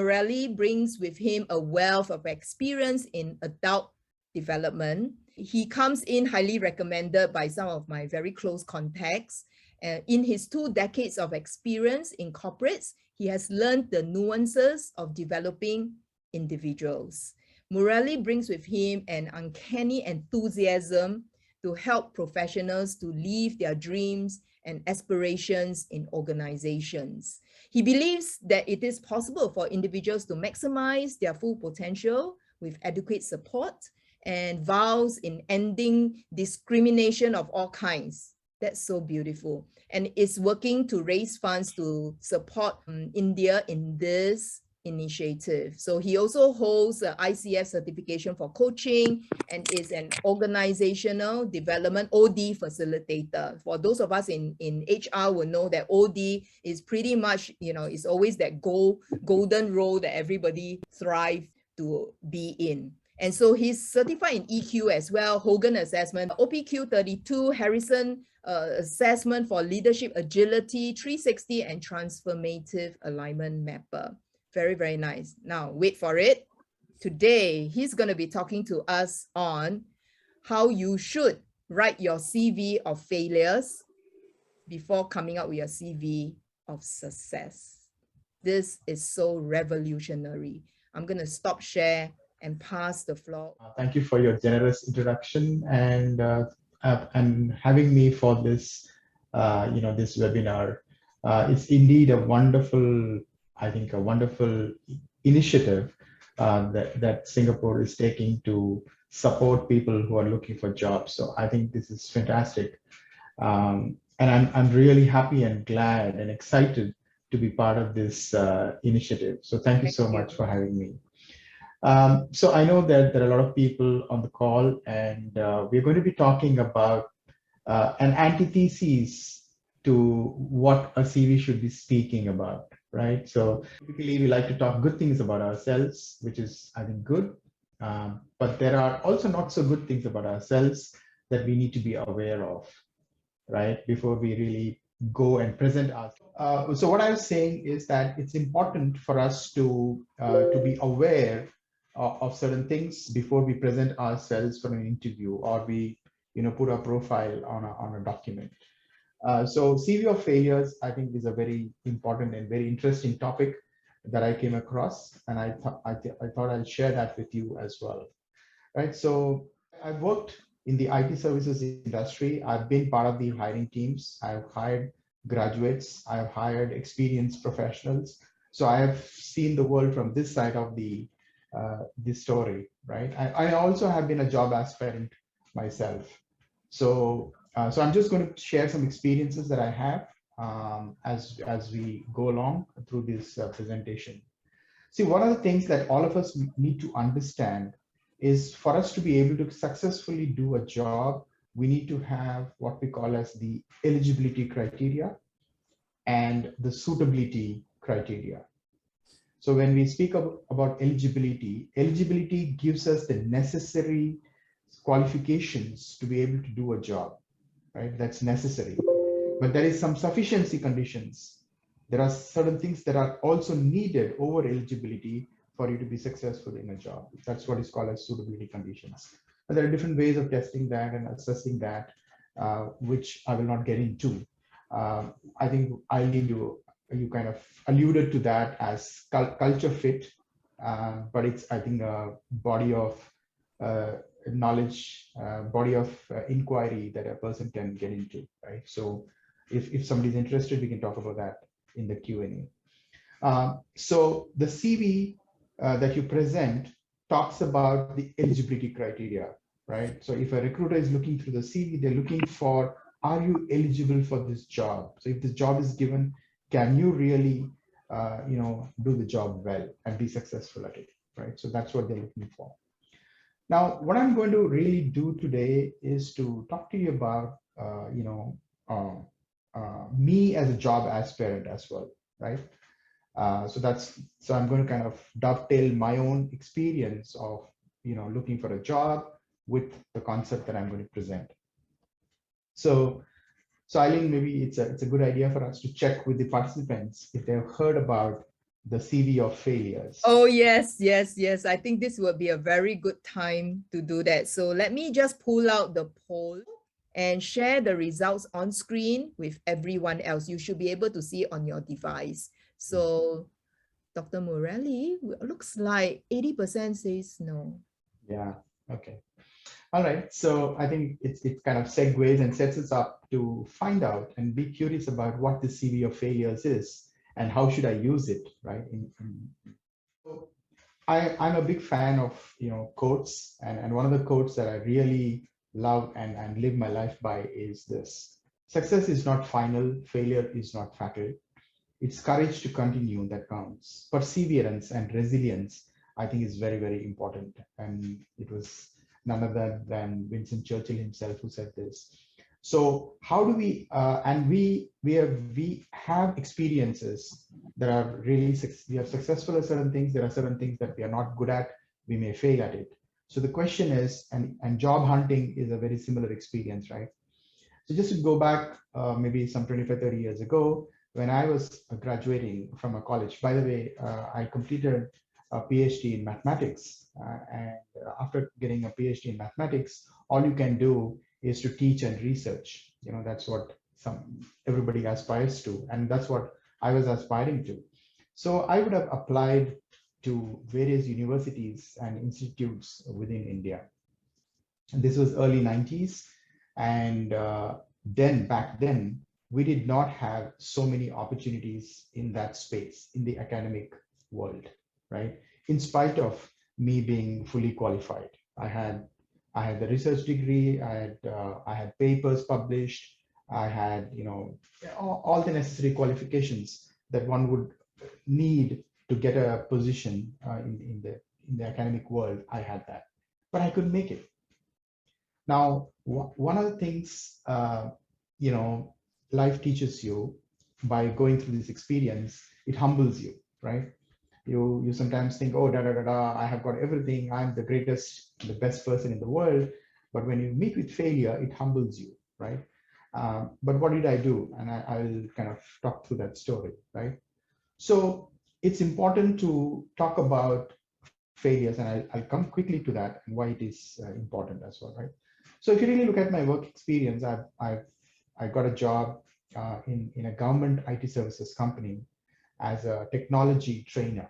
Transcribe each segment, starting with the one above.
Murali brings with him a wealth of experience in adult development. He comes in highly recommended by some of my very close contacts. In his 2 decades of experience in corporates, he has learned the nuances of developing individuals. Murali brings with him an uncanny enthusiasm to help professionals to live their dreams and aspirations in organizations. He believes that it is possible for individuals to maximize their full potential with adequate support, and vows in ending discrimination of all kinds. That's so beautiful. And is working to raise funds to support India in this initiative. So he also holds an ICF certification for coaching and is an organizational development OD facilitator. For those of us in HR will know that OD is pretty much, it's always that golden role that everybody thrives to be in. And so he's certified in EQ as well, Hogan assessment, OPQ 32, Harrison assessment for leadership agility, 360 and transformative alignment mapper. Very, very nice. Now, wait for it. Today, he's going to be talking to us on how you should write your CV of failures before coming up with your CV of success. This is so revolutionary. I'm going to stop share and pass the floor. Thank you for your generous introduction and having me for this, this webinar. It's indeed a wonderful, I think, a wonderful initiative that Singapore is taking to support people who are looking for jobs. So I think this is fantastic, and I'm really happy and glad and excited to be part of this initiative. So thank you so much for having me. So I know that there are a lot of people on the call, and we're going to be talking about an antithesis to what a CV should be speaking about, right? So typically we like to talk good things about ourselves, which is, I think, good. But there are also not so good things about ourselves that we need to be aware of, right? Before we really go and present ourselves. So what I was saying is that it's important for us to be aware of certain things before we present ourselves for an interview, or we put our profile on a document. So CV of failures, I think, is a very important and very interesting topic that I came across, and I thought I'll share that with you as well, right? So I've worked in the IT services industry. I've been part of the hiring teams. I've hired graduates. I've hired experienced professionals. So I have seen the world from this side of this story, right? I also have been a job aspirant myself. So I'm just going to share some experiences that I have as we go along through this presentation. See, one of the things that all of us need to understand is, for us to be able to successfully do a job, we need to have what we call as the eligibility criteria and the suitability criteria. So when we speak about eligibility gives us the necessary qualifications to be able to do a job, right? That's necessary. But there is some sufficiency conditions. There are certain things that are also needed over eligibility for you to be successful in a job. That's what is called as suitability conditions. And there are different ways of testing that and assessing that, which I will not get into. I think I'll leave you kind of alluded to that as culture fit, but it's, I think, a body of knowledge, body of inquiry that a person can get into, right? So if somebody's interested, we can talk about that in the Q&A. So the CV that you present talks about the eligibility criteria, right? So if a recruiter is looking through the CV, they're looking for, are you eligible for this job? So if this job is given, can you really, do the job well and be successful at it, right? So that's what they're looking for. Now, what I'm going to really do today is to talk to you about, me as a job aspirant as well, right? So I'm going to kind of dovetail my own experience of, looking for a job with the concept that I'm going to present. So Eileen, maybe it's a good idea for us to check with the participants if they've heard about the CV of Failures. Oh, yes, yes, yes. I think this would be a very good time to do that. So let me just pull out the poll and share the results on screen with everyone else. You should be able to see it on your device. So Dr. Murali, looks like 80% says no. Yeah, okay. All right, so I think it kind of segues and sets us up to find out and be curious about what the CV of Failures is and how should I use it, right? So I'm a big fan of quotes, and one of the quotes that I really love and live my life by is this: success is not final, failure is not fatal. It's courage to continue that counts. Perseverance and resilience, I think, is very, very important. And it was none other than Winston Churchill himself who said this. So how do we, and we have experiences that are really, we are successful at certain things. There are certain things that we are not good at. We may fail at it. So the question is, and job hunting is a very similar experience, right? So just to go back maybe some 25, 30 years ago, when I was graduating from a college, by the way, I completed a PhD in mathematics. And after getting a PhD in mathematics, all you can do is to teach and research. That's what everybody aspires to. And that's what I was aspiring to. So I would have applied to various universities and institutes within India. And this was early 90s. And back then, we did not have so many opportunities in that space, in the academic world, right? In spite of me being fully qualified. I had the research degree, I had papers published, I had, all the necessary qualifications that one would need to get a position in the academic world. I had that, but I couldn't make it. Now, one of the things, life teaches you by going through this experience, it humbles you, right? You sometimes think, oh, I have got everything. I'm the greatest, the best person in the world. But when you meet with failure, it humbles you, right? But what did I do? And I'll kind of talk through that story, right? So it's important to talk about failures, and I'll come quickly to that and why it is important as well, right? So if you really look at my work experience, I got a job in a government IT services company as a technology trainer.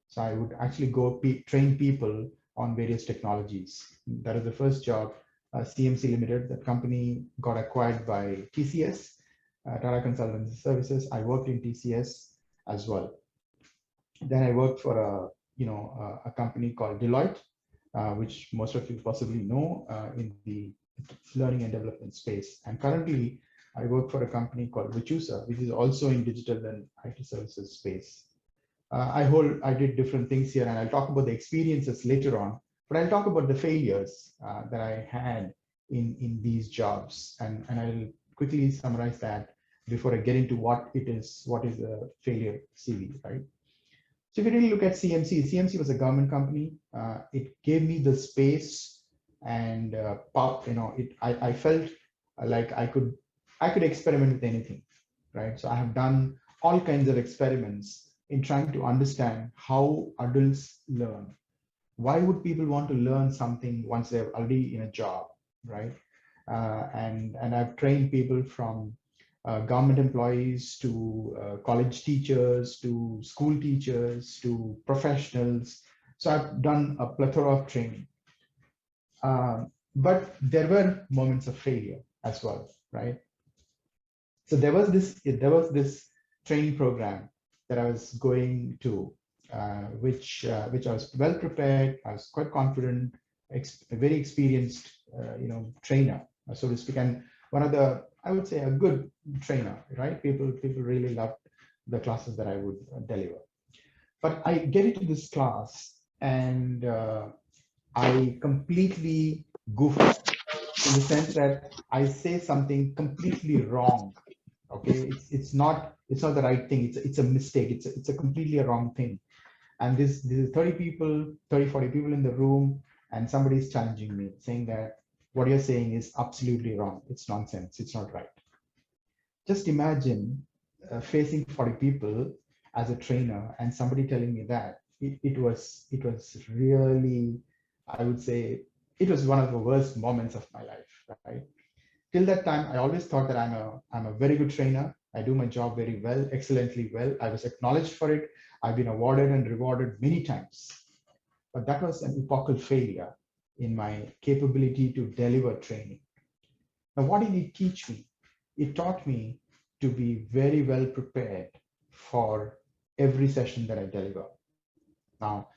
So I would actually go train people on various technologies. That is the first job. CMC Limited, that company got acquired by TCS, Tata Consultancy Services. I worked in TCS as well. Then I worked for a company called Deloitte, which most of you possibly know in the learning and development space. And currently, I work for a company called Vichusa, which is also in digital and IT services space. I did different things here, and I'll talk about the experiences later on, but I'll talk about the failures that I had in these jobs, and I'll quickly summarize that before I get into what is a failure CV, right? So if you really look at CMC was a government company. It gave me the space and I felt like I could experiment with anything, right? So I have done all kinds of experiments in trying to understand how adults learn. Why would people want to learn something once they're already in a job, right? And I've trained people from government employees to college teachers to school teachers to professionals. So I've done a plethora of training. But there were moments of failure as well, right? So there was this training program that I was going to, which I was well prepared. I was quite confident, a very experienced, trainer, so to speak, and one of the, I would say, a good trainer, right? People really loved the classes that I would deliver. But I get into this class and I completely goof up, in the sense that I say something completely wrong. Okay, it's not the right thing. It's a mistake. It's a completely wrong thing. And this is 40 people in the room, and somebody is challenging me, saying that what you're saying is absolutely wrong. It's nonsense. It's not right. Just imagine facing 40 people as a trainer, and somebody telling me that, it was really, I would say, it was one of the worst moments of my life, right? Till that time, I always thought that I'm a very good trainer. I do my job very well, excellently well. I was acknowledged for it. I've been awarded and rewarded many times. But that was an epochal failure in my capability to deliver training. Now, what did it teach me? It taught me to be very well prepared for every session that I deliver. Now,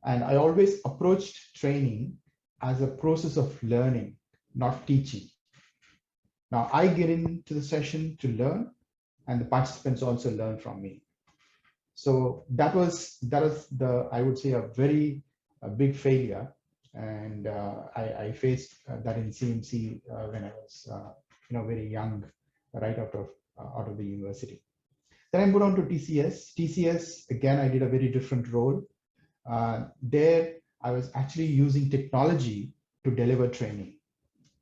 and I always approached training as a process of learning, not teaching. Now, I get into the session to learn, and the participants also learn from me. So that was the, I would say, a big failure, and I faced that in CMC when I was very young, right out of the university. Then I moved on to TCS. TCS, again, I did a very different role. There, I was actually using technology to deliver training.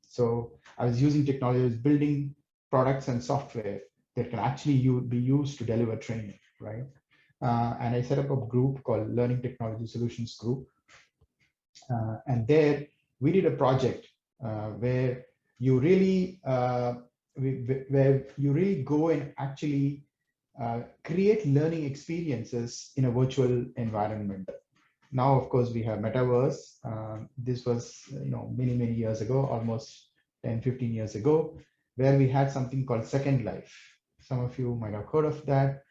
So I was using technology, I was building products and software that can actually be used to deliver training, right? And I set up a group called Learning Technology Solutions Group. And there we did a project where you really go and actually create learning experiences in a virtual environment. Now, of course, we have metaverse. This was many years ago, almost 10, 15 years ago, where we had something called Second Life. Some of you might have heard of that.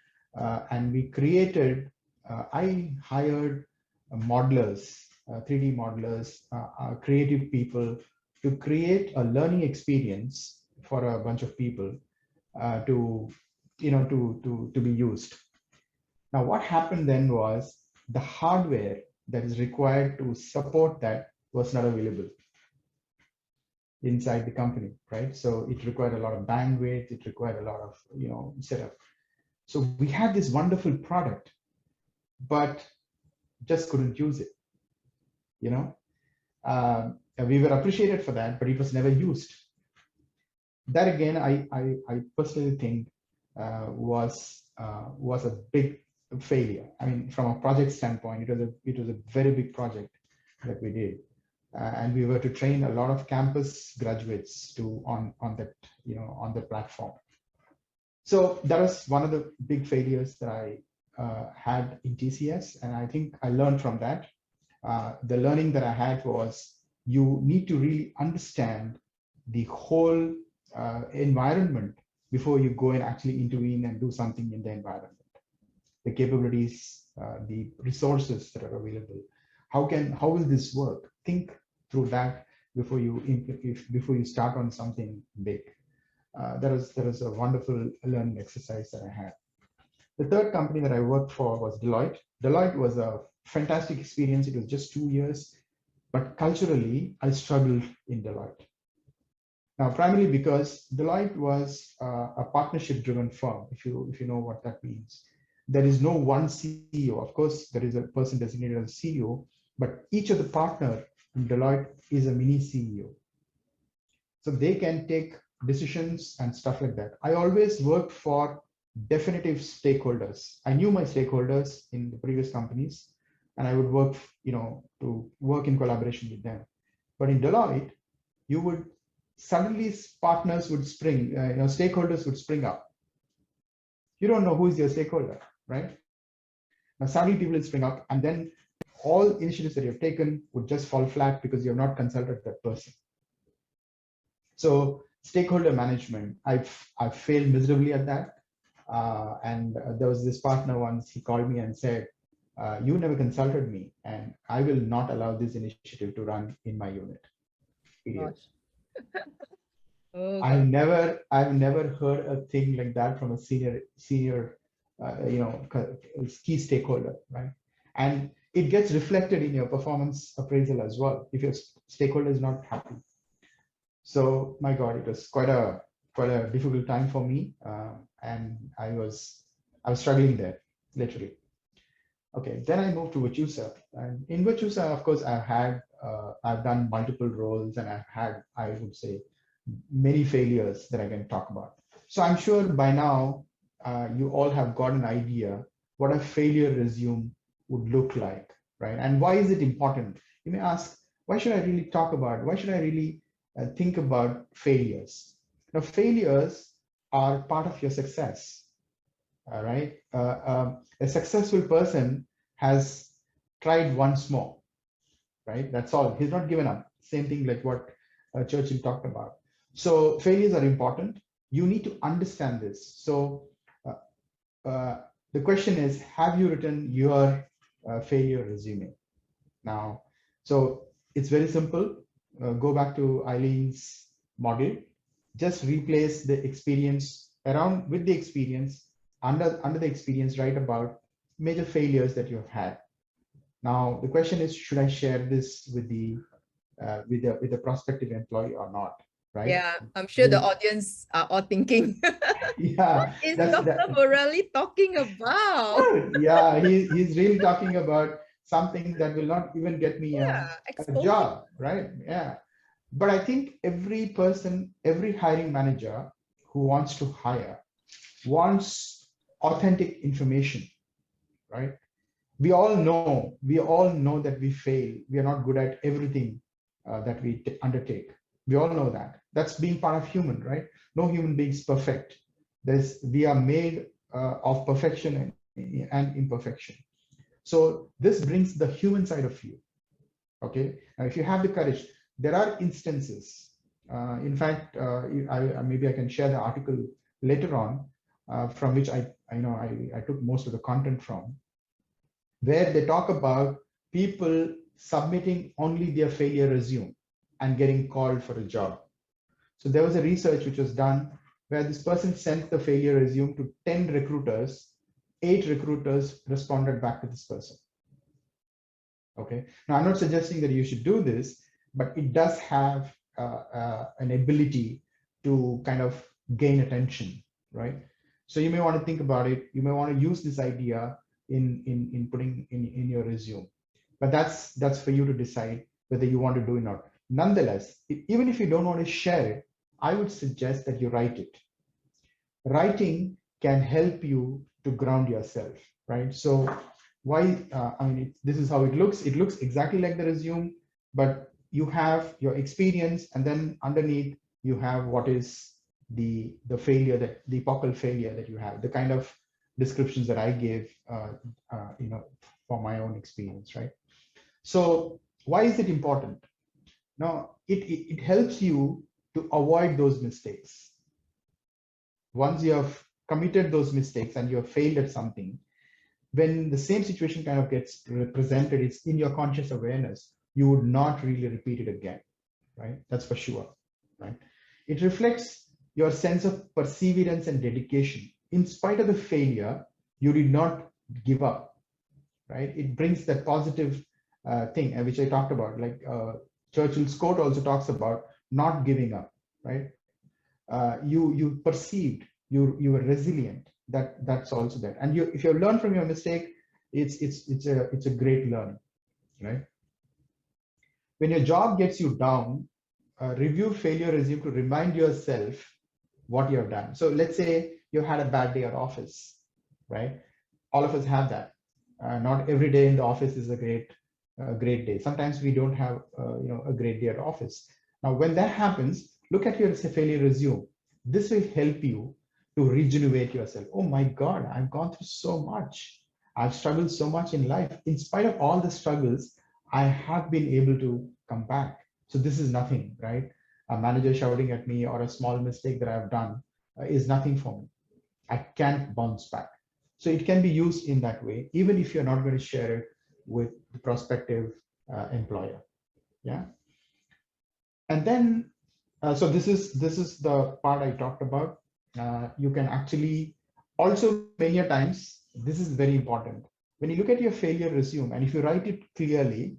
And we created, I hired modelers, 3D modelers, creative people to create a learning experience for a bunch of people to be used. Now, what happened then was the hardware that is required to support that was not available inside the company, right? So it required a lot of bandwidth, it required a lot of setup. So we had this wonderful product, but just couldn't use it. We were appreciated for that, but it was never used. That again, I personally think was a big failure. I mean, from a project standpoint, it was a very big project that we did, and we were to train a lot of campus graduates on the platform. So that was one of the big failures that I had in TCS, and I think I learned from that. The learning that I had was you need to really understand the whole environment before you go and actually intervene and do something in the environment. The capabilities, the resources that are available. How will this work? Think through that before you start on something big. That was a wonderful learning exercise that I had. The third company that I worked for was Deloitte. Deloitte was a fantastic experience. It was just 2 years, but culturally, I struggled in Deloitte. Now, primarily because Deloitte was a partnership-driven firm, if you know what that means. There is no one CEO. Of course, there is a person designated as CEO, but each of the partner in Deloitte is a mini CEO. So they can take decisions and stuff like that. I always worked for definitive stakeholders. I knew my stakeholders in the previous companies, and I would work, to work in collaboration with them. But in Deloitte, you would suddenly partners would spring, stakeholders would spring up. You don't know who is your stakeholder, right? Now suddenly people will spring up, and then all initiatives that you've taken would just fall flat because you have not consulted that person. So stakeholder management, I've failed miserably at that. And there was this partner once, he called me and said, you never consulted me, and I will not allow this initiative to run in my unit. Oh, I've never heard a thing like that from a senior key stakeholder, right? And it gets reflected in your performance appraisal as well if your stakeholder is not happy. So my God, it was quite a difficult time for me, and I was struggling there, literally. Okay, then I moved to Virtusa, and in Virtusa, of course, I've done multiple roles, and I've had, I would say, many failures that I can talk about. So I'm sure by now you all have got an idea what a failure resume would look like, right? And why is it important? You may ask, why should I really talk about, why should I really think about failures? Now, failures are part of your success, all right? A successful person has tried once more, right? That's all. He's not given up. Same thing like what Churchill talked about. So failures are important. You need to understand this. So the question is, have you written your failure resume? Now, so it's very simple. Go back to Eileen's model. Just replace the experience around with the experience, under the experience, write about major failures that you have had. Now, the question is, should I share this with the prospective employee or not? Right? Yeah, I'm sure the audience are all thinking, yeah, what is Dr. Murali talking about? Yeah, he's really talking about something that will not even get me a job, right? Yeah. But I think every person, every hiring manager who wants to hire wants authentic information, right? We all know that we fail. We are not good at everything that we undertake. We all know that. That's being part of human, right? No human being is perfect. We are made of perfection and imperfection. So this brings the human side of you. Okay. Now, if you have the courage, there are instances. In fact, maybe I can share the article later on, from which I took most of the content from, where they talk about people submitting only their failure resume and getting called for a job. So there was a research which was done where this person sent the failure resume to 10 recruiters. 8 recruiters responded back to this person. Okay. Now, I'm not suggesting that you should do this, but it does have an ability to kind of gain attention, right? So you may want to think about it. You may want to use this idea in putting in your resume, but that's for you to decide whether you want to do it or not. Nonetheless, even if you don't want to share it, I would suggest that you write it. Writing can help you to ground yourself, right? So why, this is how it looks. It looks exactly like the resume, but you have your experience, and then underneath you have what is the failure, that the epochal failure that you have, the kind of descriptions that I gave, for my own experience, right? So why is it important? Now, it helps you to avoid those mistakes. Once you have committed those mistakes and you have failed at something, when the same situation kind of gets presented, it's in your conscious awareness, you would not really repeat it again, right? That's for sure, right? It reflects your sense of perseverance and dedication. In spite of the failure, you did not give up, right? It brings that positive thing, which I talked about, like Churchill's quote also talks about not giving up, right? You perceived, you were resilient. That's also there. And if you learn from your mistake, it's a great learning, right? When your job gets you down, review failure resume to remind yourself what you have done. So let's say you had a bad day at office, right? All of us have that. Not every day in the office is a great day. Sometimes we don't have a great day at office. Now, when that happens, look at your failure resume. This will help you to regenerate yourself. Oh my God, I've gone through so much. I've struggled so much in life. In spite of all the struggles, I have been able to come back. So this is nothing, right? A manager shouting at me or a small mistake that I've done is nothing for me. I can't bounce back. So it can be used in that way, even if you're not going to share it with the prospective employer. Yeah. And then, so this is the part I talked about. You can actually also, many times, this is very important. When you look at your failure resume, and if you write it clearly,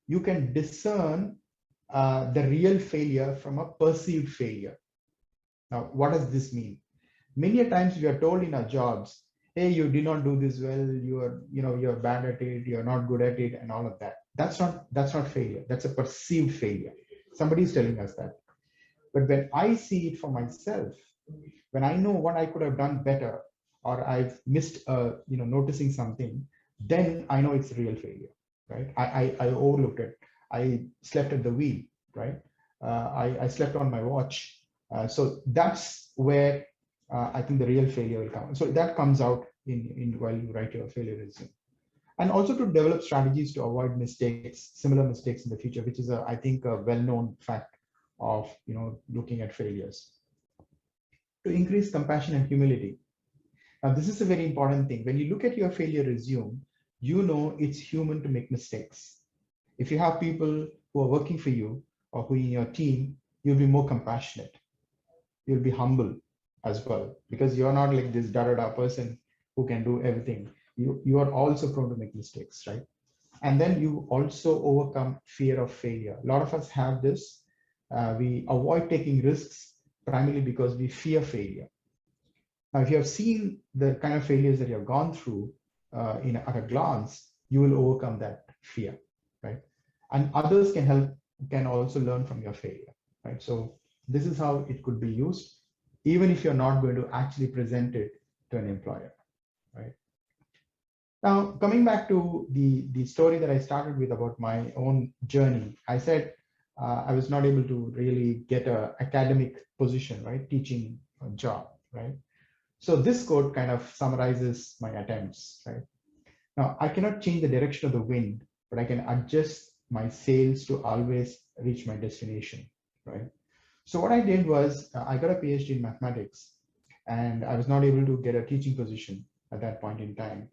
you can discern the real failure from a perceived failure. Now, what does this mean? Many times we are told in our jobs, hey, you did not do this well, you're bad at it, you're not good at it, and all of that. That's not failure. That's a perceived failure. Somebody's telling us that. But when I see it for myself, when I know what I could have done better, or I've missed, noticing something, then I know it's a real failure, right? I overlooked it. I slept at the wheel, right? I slept on my watch. So that's where I think the real failure will come. So that comes out in while you write your failure resume. And also to develop strategies to avoid mistakes, similar mistakes in the future, which is, I think, a well-known fact of looking at failures. To increase compassion and humility. Now, this is a very important thing. When you look at your failure resume, you know it's human to make mistakes. If you have people who are working for you or who are in your team, you'll be more compassionate. You'll be humble as well, because you're not like this da-da-da person who can do everything. You are also prone to make mistakes, right? And then you also overcome fear of failure. A lot of us have this. We avoid taking risks primarily because we fear failure. Now, if you have seen the kind of failures that you have gone through at a glance, you will overcome that fear, right? And others can also learn from your failure, right? So this is how it could be used, even if you're not going to actually present it to an employer, right? Now, coming back to the story that I started with about my own journey, I said I was not able to really get an academic position, right? Teaching a job, right? So this quote kind of summarizes my attempts, right? Now, I cannot change the direction of the wind, but I can adjust my sails to always reach my destination, right? So what I did was I got a PhD in mathematics, and I was not able to get a teaching position at that point in time,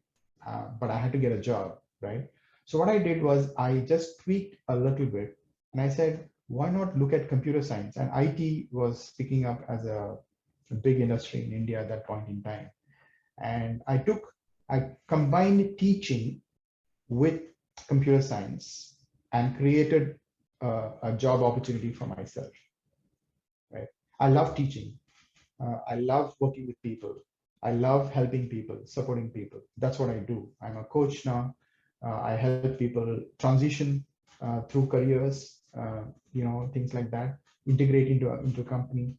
but I had to get a job, right? So what I did was I just tweaked a little bit, and I said, why not look at computer science? And IT was picking up as a big industry in India at that point in time. And I combined teaching with computer science and created a job opportunity for myself, right? I love teaching. I love working with people. I love helping people, supporting people. That's what I do. I'm a coach now. I help people transition through careers, things like that, integrate into a company.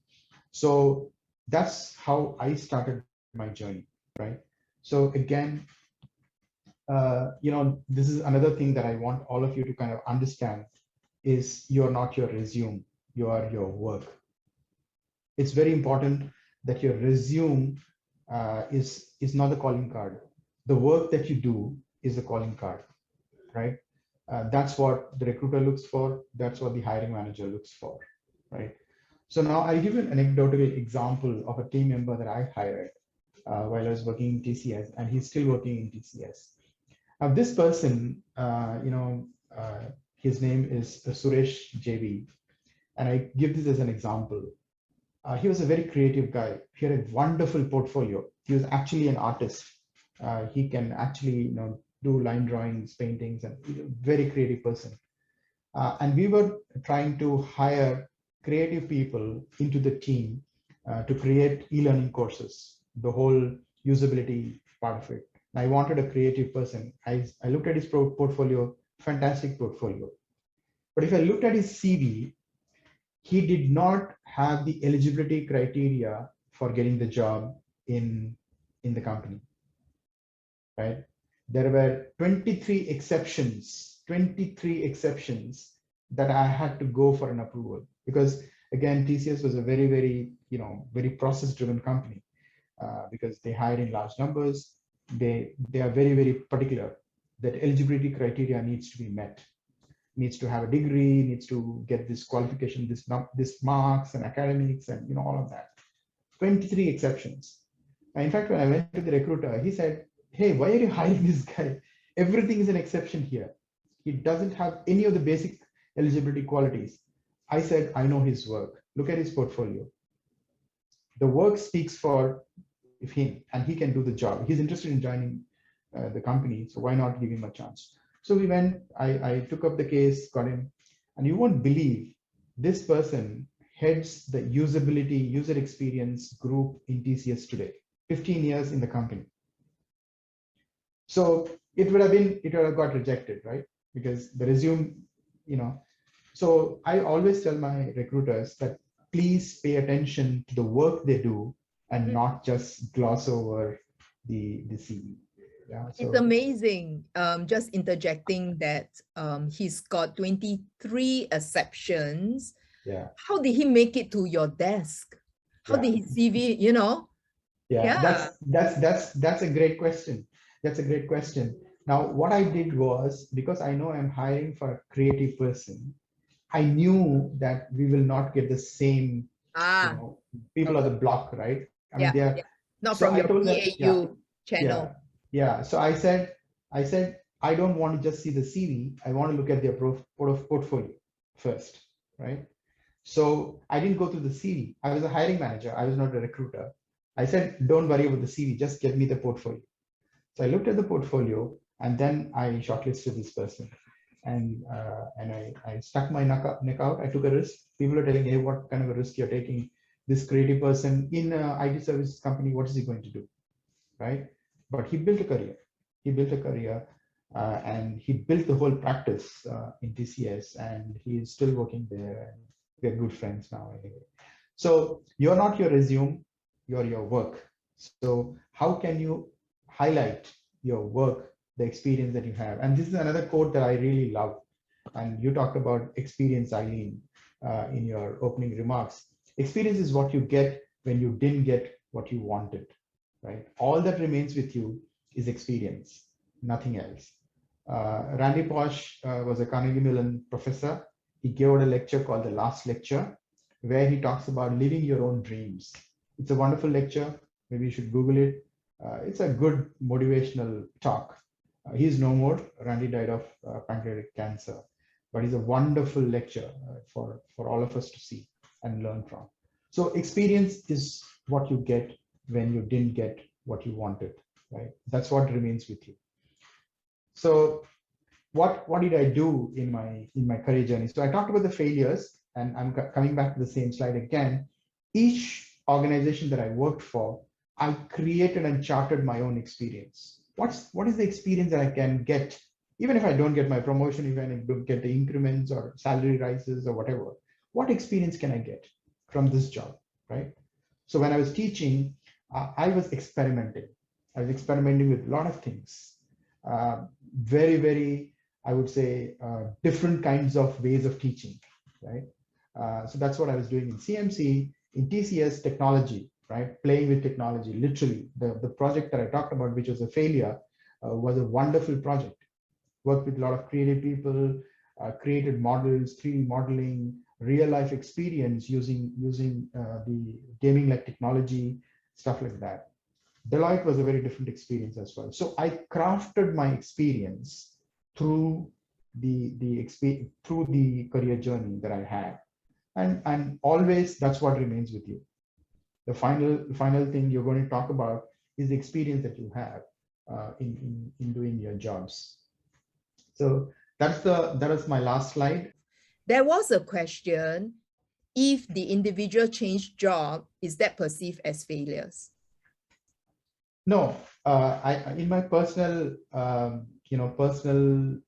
So that's how I started my journey, right? So again, this is another thing that I want all of you to kind of understand is you're not your resume, you are your work. It's very important that your resume is not the calling card. The work that you do is the calling card, right? That's what the recruiter looks for. That's what the hiring manager looks for, right? So now I'll give you an anecdotal example of a team member that I hired while I was working in TCS, and he's still working in TCS. Now this person, his name is Suresh JV, and I give this as an example. He was a very creative guy. He had a wonderful portfolio. He was actually an artist. He can actually, do line drawings, paintings, and he's a very creative person. And we were trying to hire creative people into the team to create e-learning courses, the whole usability part of it. And I wanted a creative person. I looked at his portfolio, fantastic portfolio. But if I looked at his CV, he did not have the eligibility criteria for getting the job in the company, right? There were 23 exceptions that I had to go for an approval, because again, TCS was a very, very, very process-driven company because they hire in large numbers. They are very, very particular that eligibility criteria needs to be met. Needs to have a degree, needs to get this qualification, this marks and academics and all of that. 23 exceptions. And in fact, when I went to the recruiter, he said, hey, why are you hiring this guy? Everything is an exception here. He doesn't have any of the basic eligibility qualities. I said, I know his work. Look at his portfolio. The work speaks for him, and he can do the job. He's interested in joining the company, so why not give him a chance? So we went, I took up the case, got him, and you won't believe this person heads the user experience group in TCS today, 15 years in the company. So it would have got rejected, right? Because the resume, so I always tell my recruiters that please pay attention to the work they do and not just gloss over the CV. Yeah, It's so amazing. Just interjecting that he's got 23 exceptions. yeah, How did he make it to your desk? How yeah, did his CV, you know? yeah. Yeah. That's a great question. That's a great question. Now, what I did was, because I know I'm hiring for a creative person, I knew that we will not get the same, Ah, people are okay. the block, right? I mean, Yeah. they are. Yeah. Not So from I your told them, yeah, PAU yeah, channel. yeah. So I said, I don't want to just see the CV. I want to look at their portfolio first, right? So I didn't go through the CV. I was a hiring manager. I was not a recruiter. I said, don't worry about the CV. Just get me the portfolio. So I looked at the portfolio and then I shortlisted this person. And I stuck my neck out. I took a risk. People are telling, hey, what kind of a risk you're taking? This creative person in an IT services company, what is he going to do? Right? But he built a career. He built a career and he built the whole practice in TCS, and he is still working there. And we're good friends now anyway. So you're not your resume, you're your work. So how can you highlight your work, the experience that you have? And this is another quote that I really love. And you talked about experience, Eileen, in your opening remarks. Experience is what you get when you didn't get what you wanted, right? All that remains with you is experience, nothing else. Randy Pausch was a Carnegie Mellon professor. He gave out a lecture called The Last Lecture, where he talks about living your own dreams. It's a wonderful lecture. Maybe you should Google it. It's a good motivational talk. He's no more. Randy died of pancreatic cancer, but it's a wonderful lecture for all of us to see and learn from. So experience is what you get when you didn't get what you wanted, right? That's what remains with you. So what did I do in my career journey? So I talked about the failures, and I'm coming back to the same slide again. Each organization that I worked for, I created and charted my own experience. What is the experience that I can get, even if I don't get my promotion, even if I don't get the increments or salary rises or whatever? What experience can I get from this job, right? So when I was teaching, I was experimenting. I was experimenting with a lot of things. Very, very, I would say, different kinds of ways of teaching, right? So that's what I was doing in CMC, in TCS technology, right? Playing with technology, literally. The project that I talked about, which was a failure, was a wonderful project. Worked with a lot of creative people, created models, 3D modeling, real life experience using the gaming like technology, stuff like that. Deloitte was a very different experience as well. So I crafted my experience through through the career journey that I had, and always that's what remains with you. The final thing you're going to talk about is the experience that you have in doing your jobs. So that is my last slide. There was a question, if the individual changed job, is that perceived as failures? No, I in my personal personal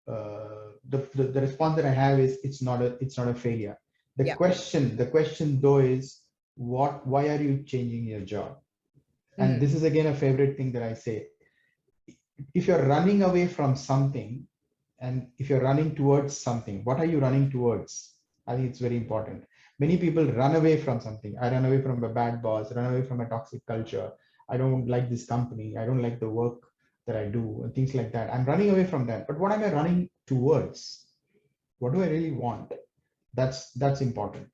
the response that I have is it's not a failure. The Yeah. question though is why are you changing your job? And this is again a favorite thing that I say. If you're running away from something, and if you're running towards something, what are you running towards? I think it's very important. Many people run away from something. I run away from a bad boss, run away from a toxic culture. I don't like this company. I don't like the work that I do, and things like that. I'm running away from that. But what am I running towards? What do I really want? That's important.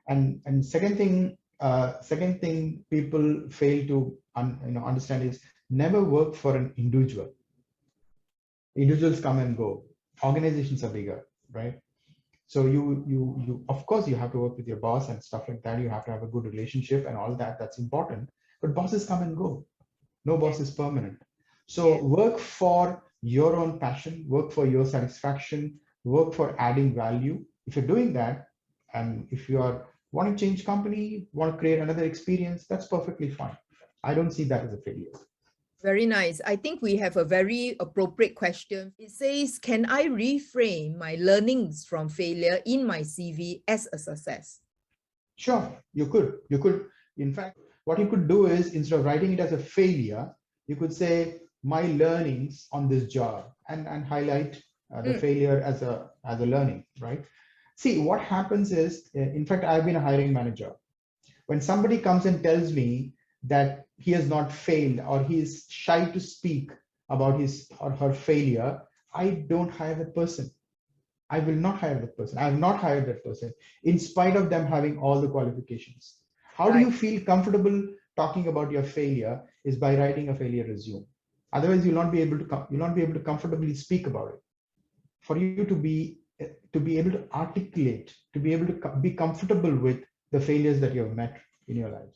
And second thing people fail to understand is never work for an individual. Individuals come and go. Organizations are bigger, right? So you of course you have to work with your boss and stuff like that. You have to have a good relationship and all that. That's important. But bosses come and go. No boss is permanent. So work for your own passion, work for your satisfaction, work for adding value. If you're doing that, and if you are want to change company, want to create another experience, that's perfectly fine. I don't see that as a failure. Very nice. I think we have a very appropriate question. It says, can I reframe my learnings from failure in my CV as a success? Sure, you could. In fact, what you could do is, instead of writing it as a failure, You could say my learnings on this job, and highlight the failure as a learning, right? See, what happens is, in fact, I've been a hiring manager. When somebody comes and tells me that he has not failed, or he is shy to speak about his or her failure, I don't hire that person. I will not hire that person. I have not hired that person, in spite of them having all the qualifications. How do you feel comfortable talking about your failure is by writing a failure resume. Otherwise, you'll not be able to comfortably speak about it. For you to be able to articulate, to be able to be comfortable with the failures that you have met in your lives.